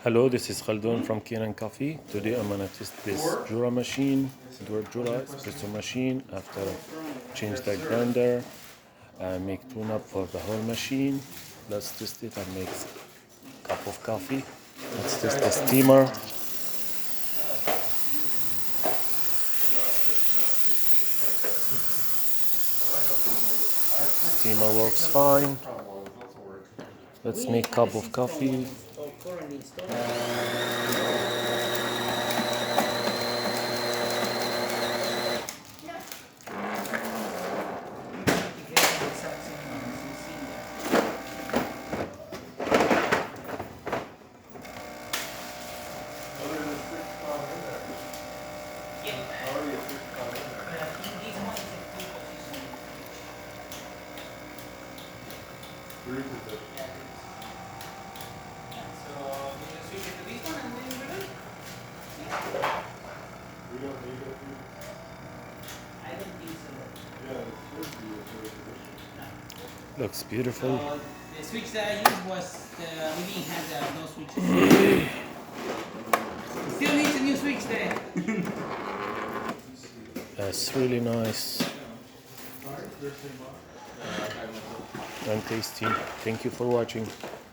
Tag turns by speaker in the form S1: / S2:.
S1: Hello, this is Khaldun from Kanen Coffee. Today I'm gonna test this Jura machine, Jura Espresso machine. After change the grinder, make tune-up for the whole machine. Let's test it and make a cup of coffee. Let's test the steamer. Steamer works fine. Let's make cup of coffee. Looks beautiful.
S2: The switch that I used was we didn't have no switches. Still needs a new switch there.
S1: That's really nice and tasty. Thank you for watching.